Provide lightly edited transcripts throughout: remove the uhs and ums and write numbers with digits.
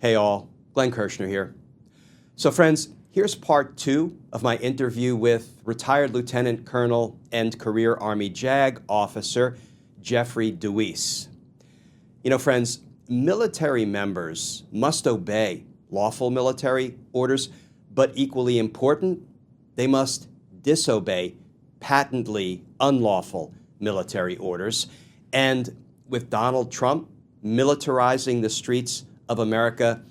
Hey all, Glenn Kirshner here. So friends, here's part 2 of my interview with retired Lieutenant Colonel and career Army JAG officer Geoffrey DeWeese. You know friends, military members must obey lawful military orders, but equally important, they must disobey patently unlawful military orders. And with Donald Trump militarizing the streets of America,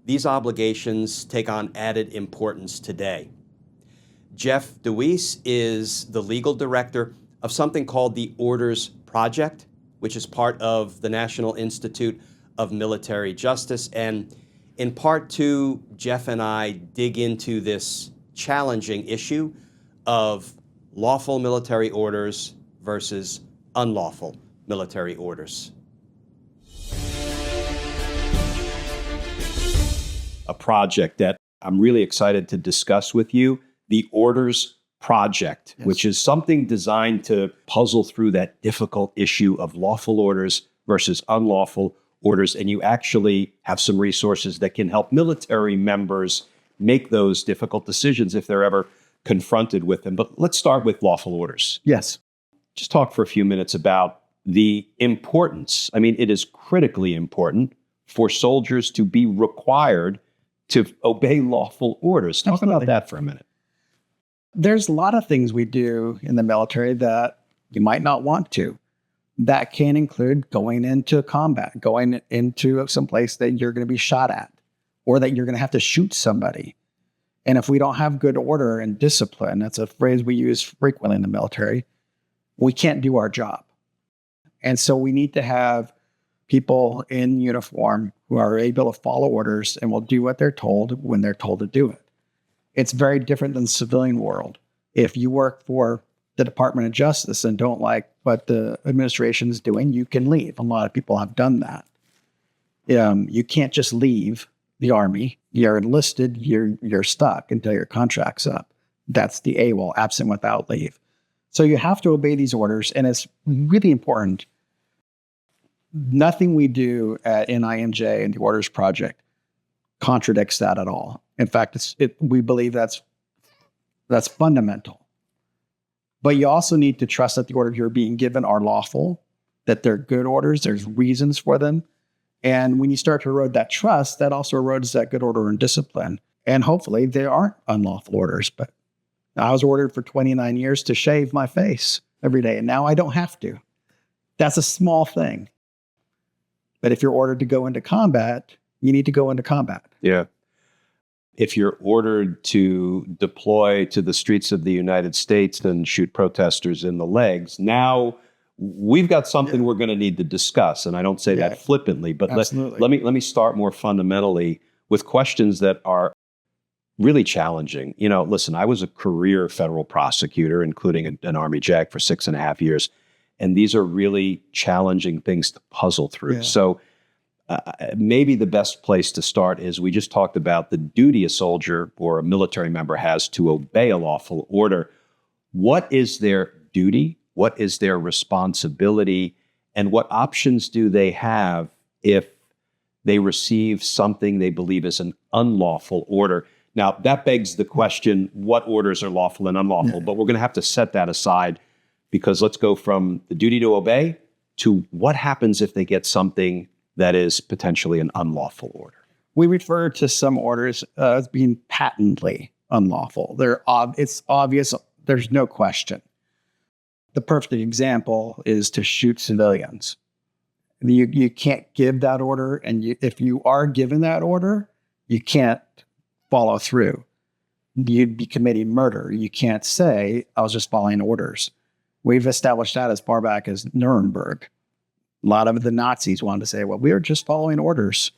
these obligations take on added importance today. Geoff DeWeese is the legal director of something called the Orders Project, which is part of the National Institute of Military Justice. And in part 2, Geoff and I dig into this challenging issue of lawful military orders versus unlawful military orders. A project that I'm really excited to discuss with you, the Orders Project, yes, which is something designed to puzzle through that difficult issue of lawful orders versus unlawful orders. And you actually have some resources that can help military members make those difficult decisions if they're ever confronted with them. But let's start with lawful orders. Yes. Just talk for a few minutes about the importance. I mean, it is critically important for soldiers to be required to obey lawful orders. Talk Absolutely. about that for a minute. There's a lot of things we do in the military that you might not want to. That can include going into combat, going into some place that you're going to be shot at, or that you're going to have to shoot somebody. And if we don't have good order and discipline, that's a phrase we use frequently in the military, we can't do our job. And so we need to have people in uniform who are able to follow orders and will do what they're told when they're told to do it. It's very different than the civilian world. If you work for the Department of Justice and don't like what the administration is doing, you can leave. A lot of people have done that. You can't just leave the Army. You're enlisted, you're stuck until your contract's up. That's the AWOL, absent without leave. So you have to obey these orders, and it's really important. Nothing we do at NIMJ and the Orders Project contradicts that at all. In fact, we believe that's fundamental. But you also need to trust that the orders you're being given are lawful, that they're good orders, there's reasons for them. And when you start to erode that trust, that also erodes that good order and discipline. And hopefully they aren't unlawful orders. But I was ordered for 29 years to shave my face every day, and now I don't have to. That's a small thing. But if you're ordered to go into combat, you need to go into combat. Yeah. If you're ordered to deploy to the streets of the United States and shoot protesters in the legs, now we've got something we're going to need to discuss. And I don't say that flippantly, but let me start more fundamentally with questions that are really challenging. You know, listen, I was a career federal prosecutor, including an Army JAG for 6.5 years. And these are really challenging things to puzzle through. Yeah. So maybe the best place to start is we just talked about the duty a soldier or a military member has to obey a lawful order. What is their duty? What is their responsibility? And what options do they have if they receive something they believe is an unlawful order? Now, that begs the question, what orders are lawful and unlawful? But we're going to have to set that aside, because let's go from the duty to obey to what happens if they get something that is potentially an unlawful order. We refer to some orders as being patently unlawful. It's obvious. There's no question. The perfect example is to shoot civilians. You can't give that order, and if you are given that order, you can't follow through. You'd be committing murder. You can't say, I was just following orders. We've established that as far back as Nuremberg. A lot of the Nazis wanted to say, well, we were just following orders.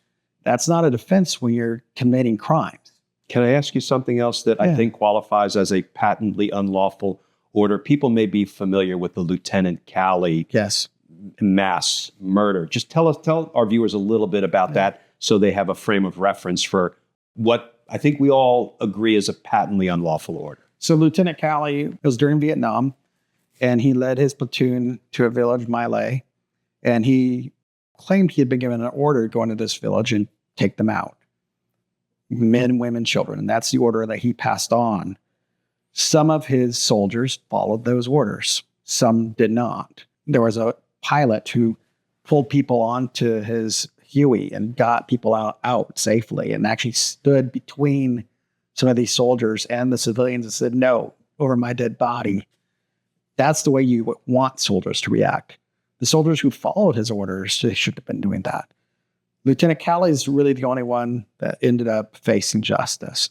That's not a defense when you're committing crimes. Can I ask you something else that I think qualifies as a patently unlawful order? People may be familiar with the Lieutenant Calley mass murder. Just tell our viewers a little bit about that so they have a frame of reference for what I think we all agree is a patently unlawful order. So Lieutenant Calley was during Vietnam, and he led his platoon to a village, My Lai, and he claimed he had been given an order going to this village and take them out. Men, women, children. And that's the order that he passed on. Some of his soldiers followed those orders. Some did not. There was a pilot who pulled people onto his Huey and got people out safely and actually stood between some of these soldiers and the civilians and said, no, over my dead body. That's the way you want soldiers to react. The soldiers who followed his orders, they should have been doing that. Lieutenant Calley is really the only one that ended up facing justice.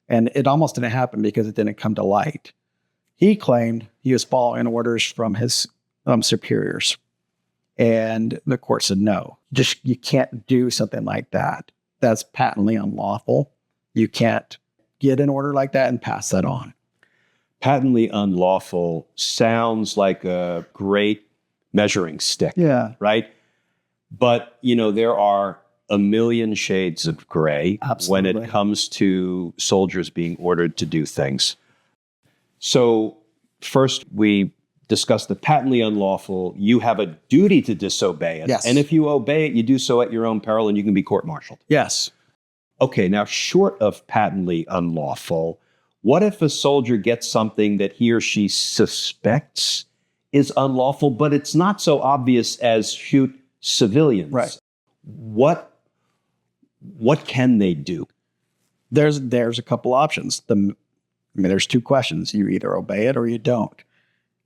And it almost didn't happen because it didn't come to light. He claimed he was following orders from his superiors. And the court said, no, you can't do something like that. That's patently unlawful. You can't get an order like that and pass that on. Patently unlawful sounds like a great measuring stick. Yeah. Right? But, there are a million shades of gray when it comes to soldiers being ordered to do things. So first, we discussed the patently unlawful. You have a duty to disobey it. Yes. And if you obey it, you do so at your own peril and you can be court-martialed. Yes. Okay, now short of patently unlawful, what if a soldier gets something that he or she suspects is unlawful, but it's not so obvious as shoot civilians? Right. What can they do? There's a couple options. There's two questions. You either obey it or you don't.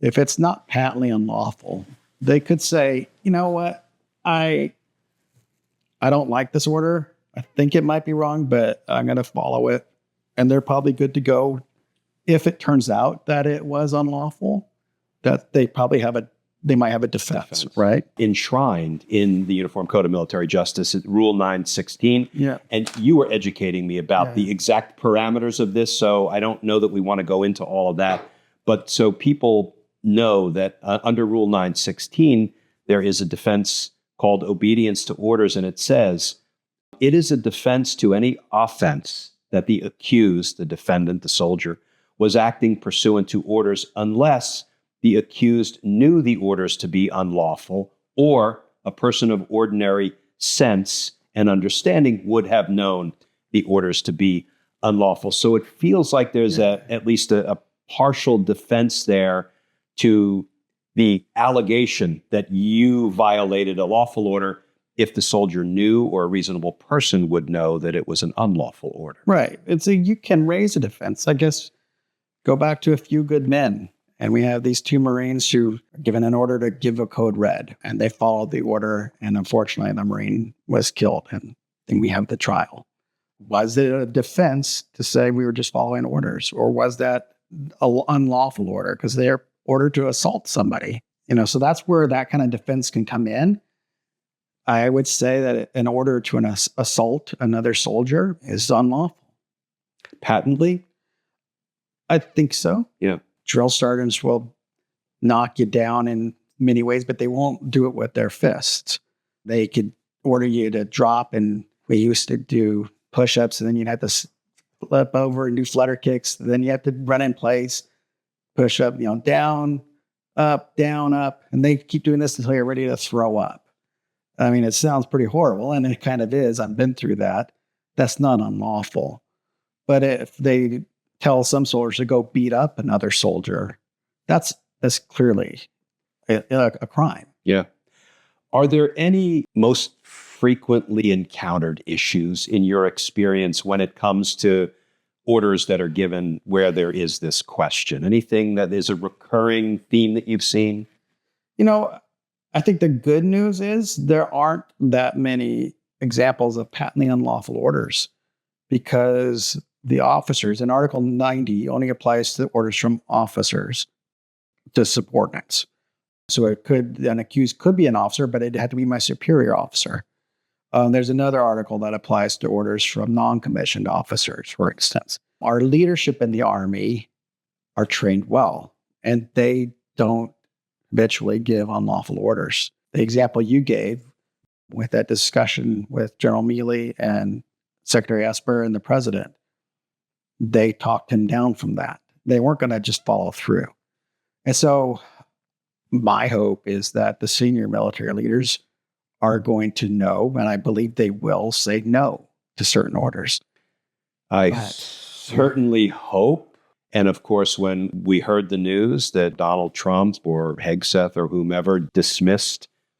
If it's not patently unlawful, they could say, you know what, I don't like this order. I think it might be wrong, but I'm going to follow it. And they're probably good to go. If it turns out that it was unlawful, that they might have a defense, right? Enshrined in the Uniform Code of Military Justice, Rule 916. Yeah. And you were educating me about the exact parameters of this, so I don't know that we want to go into all of that. But so people know that under Rule 916, there is a defense called obedience to orders, and it says, it is a defense to any offense that the accused, the defendant, the soldier, was acting pursuant to orders unless the accused knew the orders to be unlawful, or a person of ordinary sense and understanding would have known the orders to be unlawful. So it feels like there's at least a partial defense there to the allegation that you violated a lawful order if the soldier knew, or a reasonable person would know, that it was an unlawful order. Right. You can raise a defense. I guess go back to A Few Good Men. And we have these two Marines who are given an order to give a code red, and they followed the order. And unfortunately, the Marine was killed. And then we have the trial. Was it a defense to say we were just following orders, or was that an unlawful order because they're ordered to assault somebody? So that's where that kind of defense can come in. I would say that an order to assault another soldier is unlawful. Patently? I think so. Yeah. Drill sergeants will knock you down in many ways, but they won't do it with their fists. They could order you to drop, and we used to do push-ups, and then you'd have to flip over and do flutter kicks. Then you have to run in place, push up, down, up, and they keep doing this until you're ready to throw up. I mean, it sounds pretty horrible, and it kind of is. I've been through that. That's not unlawful. But if they tell some soldiers to go beat up another soldier, that's clearly a crime. Yeah. Are there any most frequently encountered issues in your experience when it comes to orders that are given where there is this question? Anything that is a recurring theme that you've seen? I think the good news is there aren't that many examples of patently unlawful orders, because the officers in Article 90 only applies to orders from officers to subordinates. So an accused could be an officer, but it had to be my superior officer. There's another article that applies to orders from non-commissioned officers, for instance. Our leadership in the Army are trained well, and they don't habitually give unlawful orders. The example you gave with that discussion with General Mealy and Secretary Esper and the president, they talked him down from that. They weren't going to just follow through. And so my hope is that the senior military leaders are going to know, and I believe they will say no. to certain orders. I But- certainly hope. And of course, when we heard the news that Donald Trump or Hegseth or whomever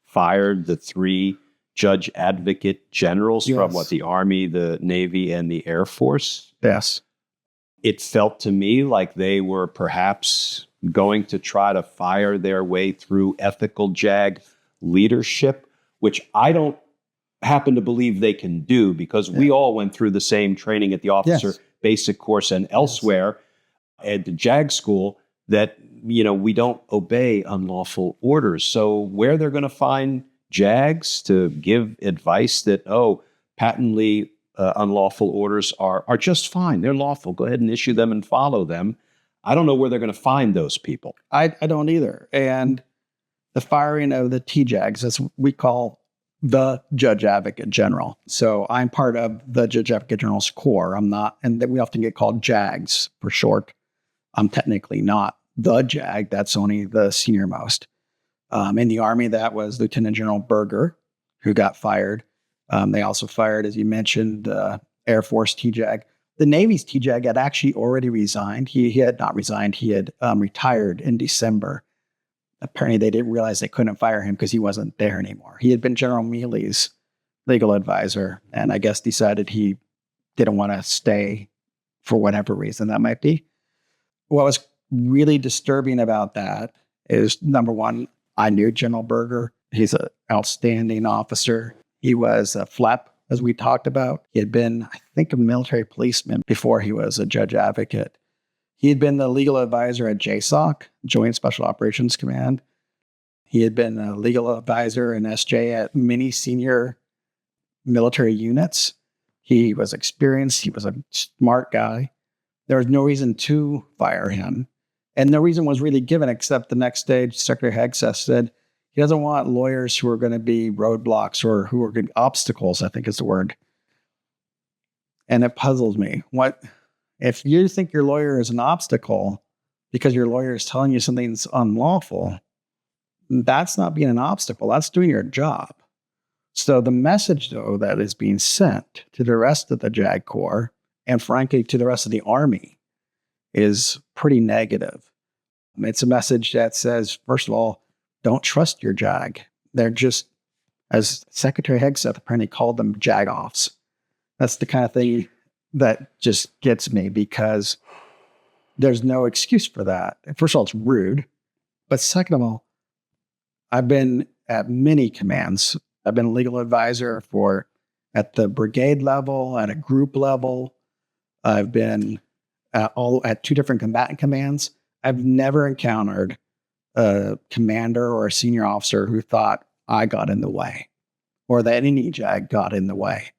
fired the 3 judge advocate generals from Yes. the Army, the Navy, and the Air Force, Yes. it felt to me like they were perhaps going to try to fire their way through ethical JAG leadership, which I don't happen to believe they can do, because we all went through the same training at the officer basic course and elsewhere at the JAG school that, we don't obey unlawful orders. So where they're going to find JAGs to give advice that, patently unlawful orders are just fine. They're lawful. Go ahead and issue them and follow them. I don't know where they're going to find those people. I don't either. And the firing of the TJAGs, as we call the Judge Advocate General. So I'm part of the Judge Advocate General's Corps. I'm not, and we often get called JAGs for short. I'm technically not the JAG. That's only the senior most. In the Army, that was Lieutenant General Berger, who got fired. They also fired, as you mentioned, Air Force TJAG. The Navy's TJAG had actually already resigned. He had not resigned. He had retired in December. Apparently, they didn't realize they couldn't fire him because he wasn't there anymore. He had been General Mealy's legal advisor, and I guess decided he didn't want to stay for whatever reason that might be. What was really disturbing about that is, number one, I knew General Berger. He's an outstanding officer. He was a FLEP, as we talked about. He had been, I think, a military policeman before he was a judge advocate. He had been the legal advisor at JSOC, Joint Special Operations Command. He had been a legal advisor in SJ at many senior military units. He was experienced. He was a smart guy. There was no reason to fire him. And no reason was really given, except the next day, Secretary Hegseth said he doesn't want lawyers who are going to be roadblocks or who are good obstacles, I think is the word. And it puzzles me. What if you think your lawyer is an obstacle because your lawyer is telling you something's unlawful? That's not being an obstacle. That's doing your job. So the message, though, that is being sent to the rest of the JAG Corps, and frankly, to the rest of the Army, is pretty negative. It's a message that says, first of all, don't trust your JAG. They're just, as Secretary Hegseth apparently called them, jag-offs. That's the kind of thing that just gets me, because there's no excuse for that. First of all, it's rude. But second of all, I've been at many commands. I've been a legal advisor at the brigade level, at a group level. I've been at 2 different combatant commands. I've never encountered a commander or a senior officer who thought I got in the way or that any JAG got in the way.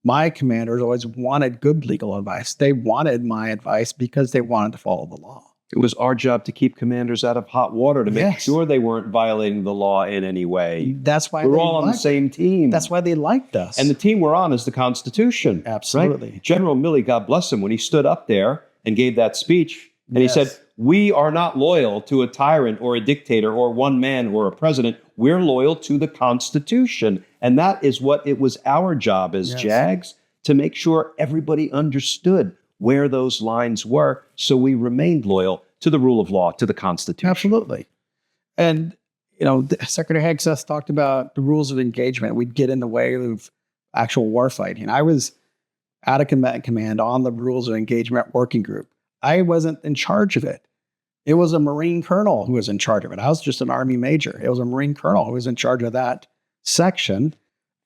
My commanders always wanted good legal advice. They wanted my advice because they wanted to follow the law. It was our job to keep commanders out of hot water, to make sure they weren't violating the law in any way. That's why we're all on the same team. That's why they liked us. And the team we're on is the Constitution. Absolutely. Right? General Milley, God bless him, when he stood up there and gave that speech, and he said, we are not loyal to a tyrant or a dictator or one man or a president. We're loyal to the Constitution. And that is what it was our job as JAGs, to make sure everybody understood where those lines were, so we remained loyal to the rule of law, to the Constitution. Absolutely. And, Secretary Hegseth talked about the rules of engagement. We'd get in the way of actual war fighting. I was out of combatant command on the rules of engagement working group. I wasn't in charge of it. It was a Marine colonel who was in charge of it. I was just an Army major. It was a Marine colonel who was in charge of that section.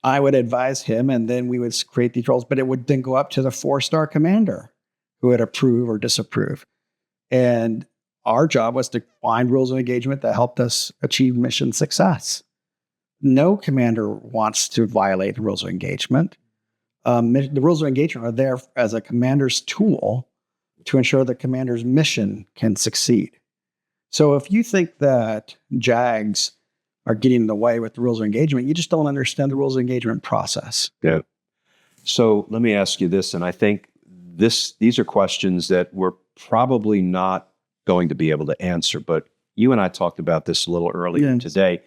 I would advise him, and then we would create these rules, but it would then go up to the 4-star commander who would approve or disapprove. And our job was to find rules of engagement that helped us achieve mission success. No commander wants to violate the rules of engagement. The rules of engagement are there as a commander's tool to ensure the commander's mission can succeed. So if you think that JAGs are getting in the way with the rules of engagement, you just don't understand the rules of engagement process. Yeah. So let me ask you this, and I think these are questions that we're probably not going to be able to answer, but you and I talked about this a little earlier today.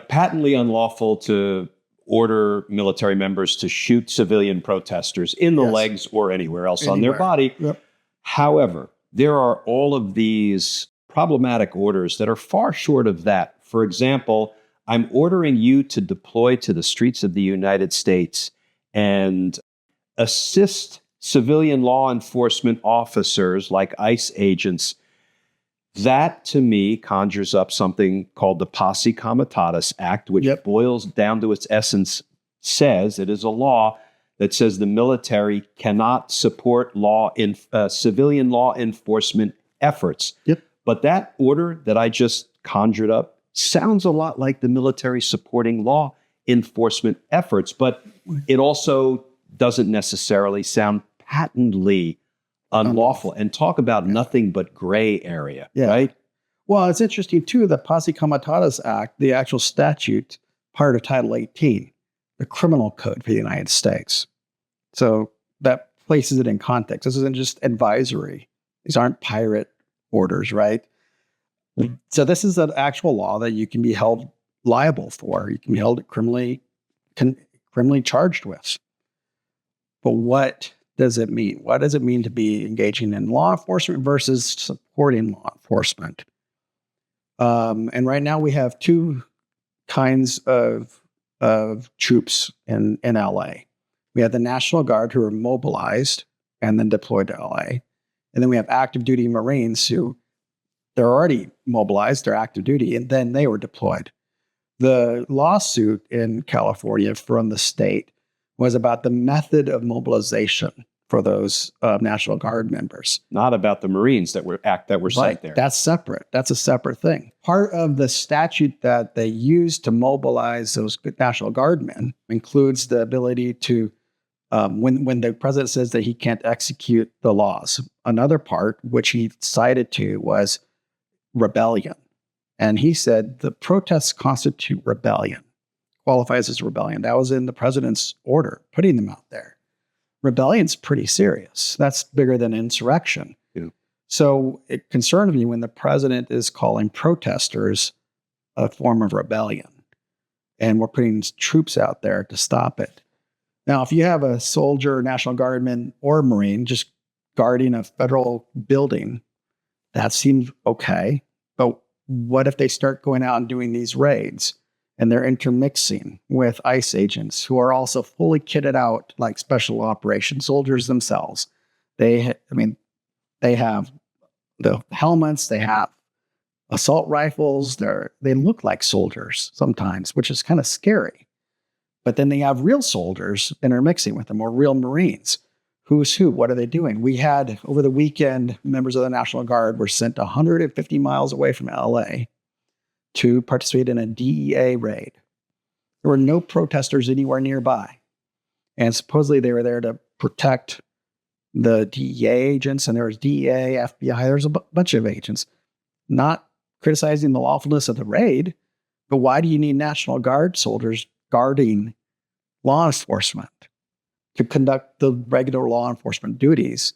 Patently unlawful to order military members to shoot civilian protesters in the Yes. legs or anywhere else on Anywhere. their body. Yep. However, there are all of these problematic orders that are far short of that. For example, I'm ordering you to deploy to the streets of the United States and assist civilian law enforcement officers like ICE agents. That, to me, conjures up something called the Posse Comitatus Act, which Yep. boils down to its essence, says it is a law that says the military cannot support civilian law enforcement efforts. Yep. But that order that I just conjured up sounds a lot like the military supporting law enforcement efforts, but it also doesn't necessarily sound patently unlawful. And talk about nothing but gray area, Yeah. right? Well, it's interesting too, the Posse Comitatus Act, the actual statute, part of Title 18, the criminal code for the United States. So that places it in context. This isn't just advisory. These aren't pirate orders, right? So this is an actual law that you can be held liable for. You can be held criminally charged with. But what does it mean? What does it mean to be engaging in law enforcement versus supporting law enforcement? And right now we have two kinds of troops in LA. We have the National Guard who are mobilized and then deployed to LA. And then we have active duty Marines who they're already mobilized, they're active duty, and then they were deployed. The lawsuit in California from the state was about the method of mobilization for those National Guard members. Not about the Marines that were sent there. That's separate. That's a separate thing. Part of the statute that they use to mobilize those National Guardmen includes the ability to, when the president says that he can't execute the laws. Another part, which he cited to, was rebellion. And he said the protests constitute rebellion, qualifies as rebellion. That was in the president's order, putting them out there. Rebellion's pretty serious. That's bigger than insurrection. Yeah. So it concerned me when the president is calling protesters a form of rebellion. And we're putting troops out there to stop it. Now, if you have a soldier, National Guardman, or Marine just guarding a federal building, that seems okay. But what if they start going out and doing these raids and they're intermixing with ICE agents who are also fully kitted out like special operations soldiers themselves? They have the helmets, they have assault rifles. They look like soldiers sometimes, which is kind of scary. But then they have real soldiers intermixing with them, or real Marines. Who's who? What are they doing? We had, over the weekend, members of the National Guard were sent 150 miles away from LA to participate in a DEA raid. There were no protesters anywhere nearby. And supposedly they were there to protect the DEA agents, and there was DEA, FBI, there's a bunch of agents. Not criticizing the lawfulness of the raid, but why do you need National Guard soldiers guarding law enforcement to conduct the regular law enforcement duties?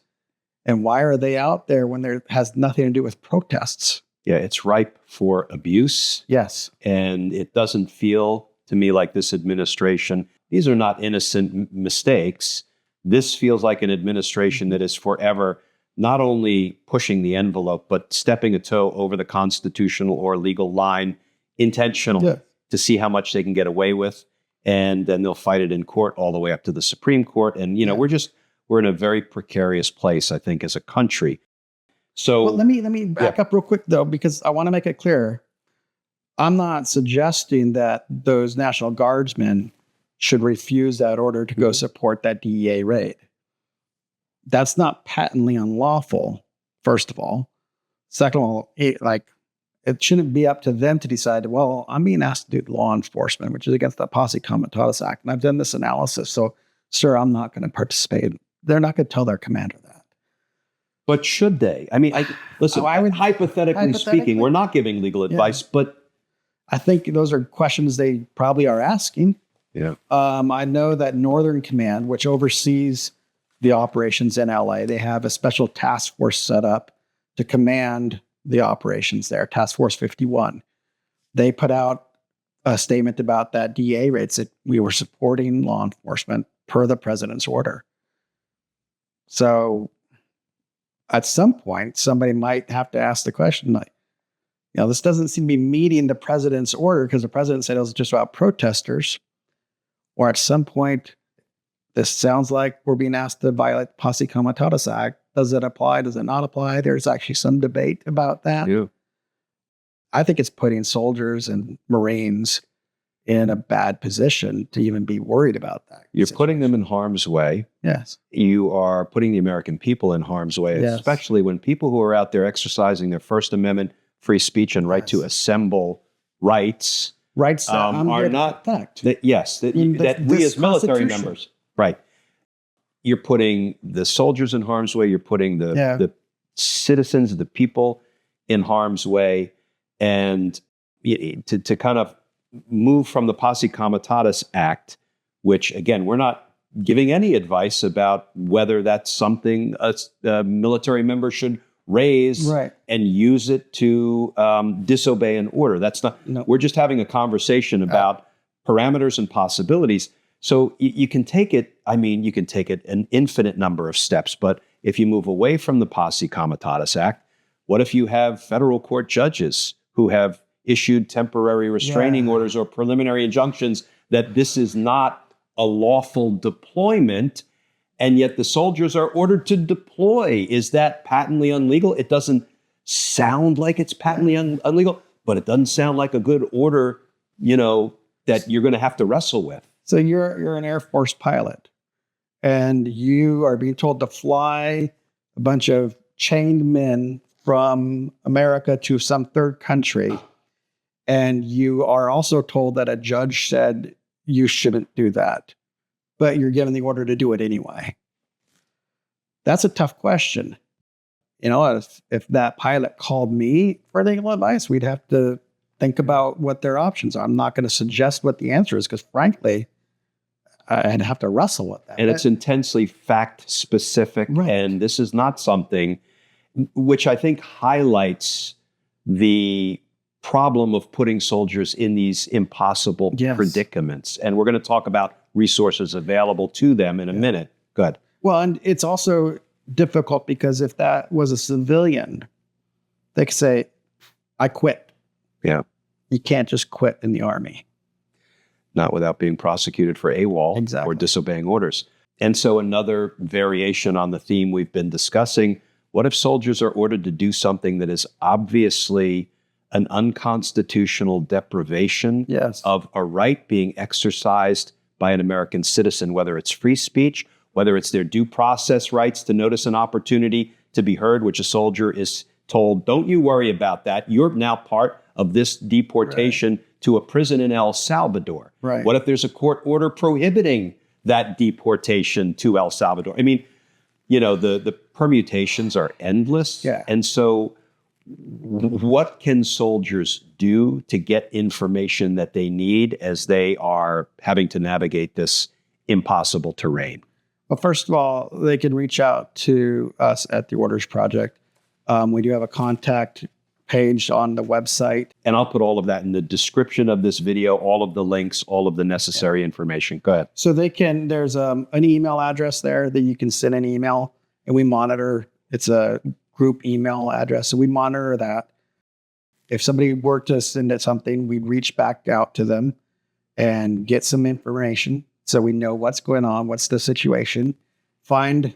And why are they out there when there has nothing to do with protests? Yeah, it's ripe for abuse. Yes. And it doesn't feel to me like this administration, these are not innocent mistakes. This feels like an administration that is forever not only pushing the envelope, but stepping a toe over the constitutional or legal line intentionally to see how much they can get away with. And then they'll fight it in court all the way up to the Supreme Court. And, we're in a very precarious place, I think, as a country. So let me back up real quick, though, because I want to make it clear. I'm not suggesting that those National Guardsmen should refuse that order to go support that DEA raid. That's not patently unlawful, first of all. Second of all, it shouldn't be up to them to decide, well, I'm being asked to do law enforcement, which is against the Posse Comitatus Act. And I've done this analysis. So, sir, I'm not going to participate. They're not going to tell their commander that. But should they? I mean, listen, hypothetically speaking, we're not giving legal advice, but I think those are questions they probably are asking. Yeah. I know that Northern Command, which oversees the operations in LA, they have a special task force set up to command the operations there, Task Force 51. They put out a statement about that DA rates that we were supporting law enforcement per the president's order. So at some point, somebody might have to ask the question, like, this doesn't seem to be meeting the president's order because the president said it was just about protesters. Or at some point, this sounds like we're being asked to violate the Posse Comitatus Act. Does it apply? Does it not apply? There's actually some debate about that. Yeah. I think it's putting soldiers and Marines in a bad position to even be worried about that. You're putting them in harm's way. Yes. You are putting the American people in harm's way, Yes. especially when people who are out there exercising their First Amendment free speech and right Yes. to assemble rights Rights that I'm are here to not protect. that we this as military Constitution. members, right? You're putting the soldiers in harm's way. You're putting the citizens, the people in harm's way. And to kind of move from the Posse Comitatus Act, which, again, we're not giving any advice about whether that's something a military member should raise and use it to disobey an order. That's not. No. We're just having a conversation about parameters and possibilities. So you can take it. I mean, you can take it an infinite number of steps. But if you move away from the Posse Comitatus Act, what if you have federal court judges who have issued temporary restraining orders or preliminary injunctions that this is not a lawful deployment, and yet the soldiers are ordered to deploy? Is that patently illegal? It doesn't sound like it's patently illegal, but it doesn't sound like a good order, that you're going to have to wrestle with. So you're an Air Force pilot, and you are being told to fly a bunch of chained men from America to some third country. And you are also told that a judge said you shouldn't do that, but you're given the order to do it anyway. That's a tough question. If that pilot called me for legal advice, we'd have to think about what their options are. I'm not going to suggest what the answer is because, frankly, I'd have to wrestle with that. And it's intensely fact specific. Right. And this is not something which I think highlights the problem of putting soldiers in these impossible predicaments. And we're going to talk about resources available to them in a minute. Good. Well, and it's also difficult because if that was a civilian, they could say, I quit. Yeah. You can't just quit in the Army. Not without being prosecuted for AWOL or disobeying orders. And so another variation on the theme we've been discussing, what if soldiers are ordered to do something that is obviously an unconstitutional deprivation of a right being exercised by an American citizen, whether it's free speech, whether it's their due process rights to notice an opportunity to be heard, which a soldier is told, don't you worry about that. You're now part of this deportation to a prison in El Salvador. Right. What if there's a court order prohibiting that deportation to El Salvador? I mean, the permutations are endless. Yeah. And so what can soldiers do to get information that they need as they are having to navigate this impossible terrain? Well, first of all, they can reach out to us at the Orders Project. We do have a contact page on the website. And I'll put all of that in the description of this video, all of the links, all of the necessary information. Go ahead. So there's an email address there that you can send an email, and we monitor. It's a group email address, so we monitor that. If somebody were to send it something, we'd reach back out to them and get some information so we know what's going on, what's the situation, figure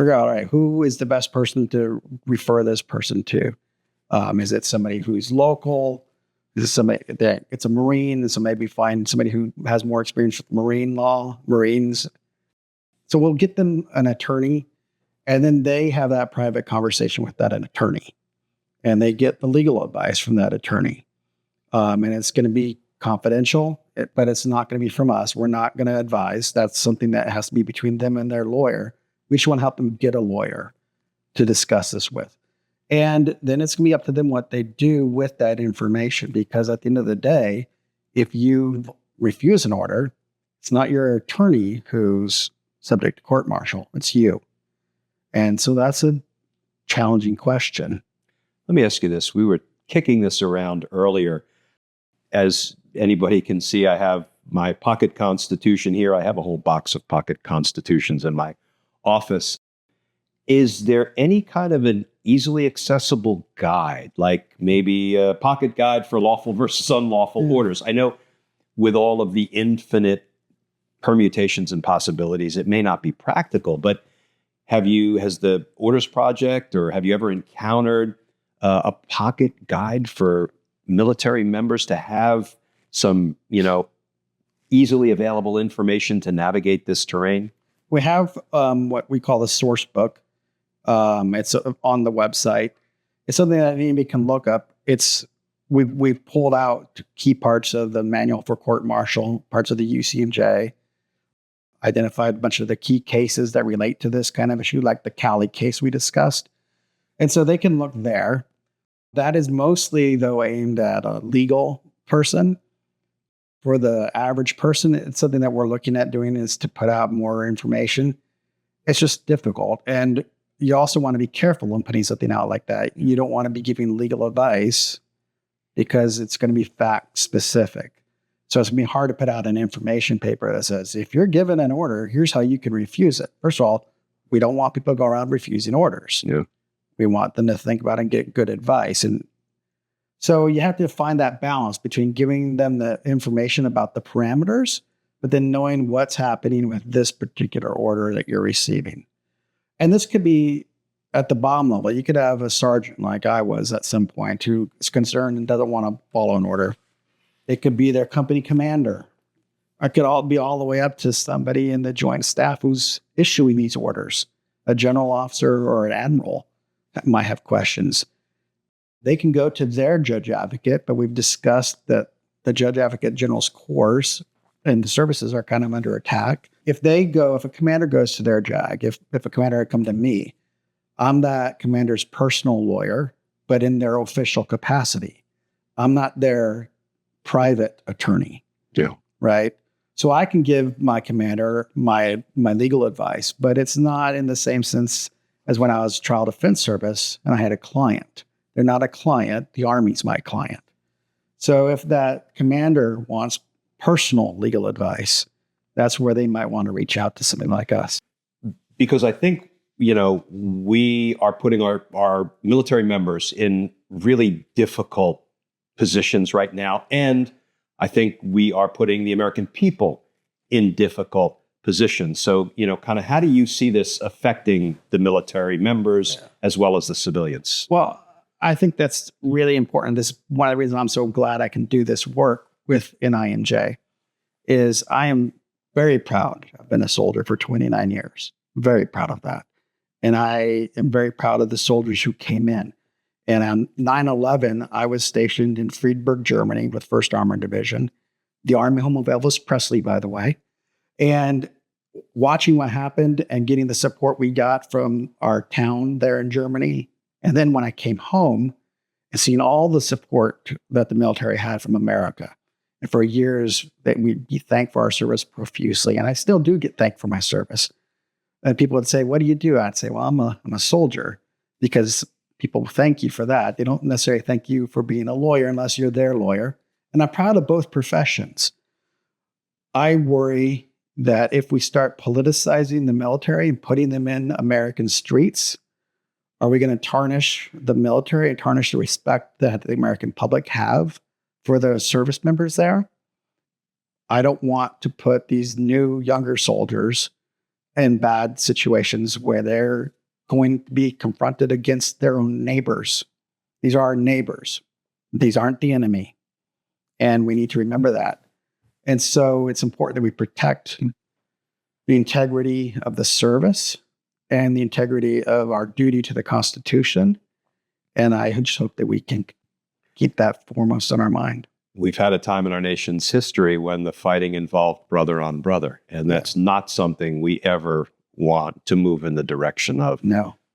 out, all right, who is the best person to refer this person to? Is it somebody who's local? Is it somebody that it's a Marine? And so maybe find somebody who has more experience with Marine law, Marines. So we'll get them an attorney, and then they have that private conversation with that attorney, and they get the legal advice from that attorney. And it's going to be confidential, but it's not going to be from us. We're not going to advise. That's something that has to be between them and their lawyer. We just want to help them get a lawyer to discuss this with. And then it's going to be up to them what they do with that information, because at the end of the day, if you refuse an order, it's not your attorney who's subject to court-martial, it's you. And so that's a challenging question. Let me ask you this. We were kicking this around earlier. As anybody can see, I have my pocket constitution here. I have a whole box of pocket constitutions in my office. Is there any kind of an easily accessible guide, like maybe a pocket guide for lawful versus unlawful orders? I know with all of the infinite permutations and possibilities, it may not be practical, but has the Orders Project, or have you ever encountered a pocket guide for military members to have some, easily available information to navigate this terrain? We have what we call the source book. It's on the website. It's something that anybody can look up. We've pulled out key parts of the manual for court martial, parts of the UCMJ, identified a bunch of the key cases that relate to this kind of issue, like the Cali case we discussed. And so they can look there. That is mostly, though, aimed at a legal person. For the average person, it's something that we're looking at doing, is to put out more information. It's just difficult. And you also want to be careful when putting something out like that. You don't want to be giving legal advice because it's going to be fact specific. So it's going to be hard to put out an information paper that says, if you're given an order, here's how you can refuse it. First of all, we don't want people to go around refusing orders. Yeah. We want them to think about it and get good advice. And so you have to find that balance between giving them the information about the parameters, but then knowing what's happening with this particular order that you're receiving. And this could be at the bottom level. You could have a sergeant, like I was at some point, who is concerned and doesn't want to follow an order. It could be their company commander. It could all be all the way up to somebody in the joint staff who's issuing these orders. A general officer or an admiral that might have questions. They can go to their judge advocate, but we've discussed that the judge advocate general's course and the services are kind of under attack. If a commander goes to their JAG, if a commander had come to me, I'm that commander's personal lawyer, but in their official capacity. I'm not their private attorney. Yeah. Right? So I can give my commander my legal advice, but it's not in the same sense as when I was trial defense service and I had a client. They're not a client. The Army's my client. So if that commander wants personal legal advice, that's where they might want to reach out to something like us. Because I think, we are putting our military members in really difficult positions right now. And I think we are putting the American people in difficult positions. So, kind of how do you see this affecting the military members as well as the civilians? Well, I think that's really important. This one of the reasons I'm so glad I can do this work with NIMJ is I am very proud. I've been a soldier for 29 years. Very proud of that. And I am very proud of the soldiers who came in. And on 9/11, I was stationed in Friedberg, Germany with 1st Armored Division, the Army home of Elvis Presley, by the way. And watching what happened and getting the support we got from our town there in Germany. And then when I came home and seeing all the support that the military had from America. And for years, that we'd be thanked for our service profusely. And I still do get thanked for my service. And people would say, what do you do? I'd say, well, I'm a soldier, because people thank you for that. They don't necessarily thank you for being a lawyer unless you're their lawyer. And I'm proud of both professions. I worry that if we start politicizing the military and putting them in American streets, are we going to tarnish the military and tarnish the respect that the American public have for the service members there? I don't want to put these new, younger soldiers in bad situations where they're going to be confronted against their own neighbors. These are our neighbors. These aren't the enemy. And we need to remember that. And so it's important that we protect the integrity of the service and the integrity of our duty to the Constitution. And I just hope that we can keep that foremost on our mind. We've had a time in our nation's history when the fighting involved brother on brother, and that's not something we ever want to move in the direction of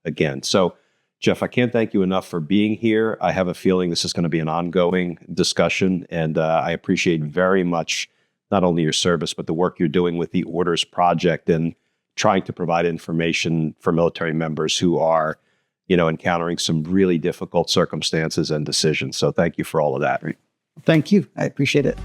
again. So, Geoff, I can't thank you enough for being here. I have a feeling this is going to be an ongoing discussion, and I appreciate very much not only your service, but the work you're doing with the Orders Project and trying to provide information for military members who are, encountering some really difficult circumstances and decisions. So thank you for all of that. Thank you. I appreciate it.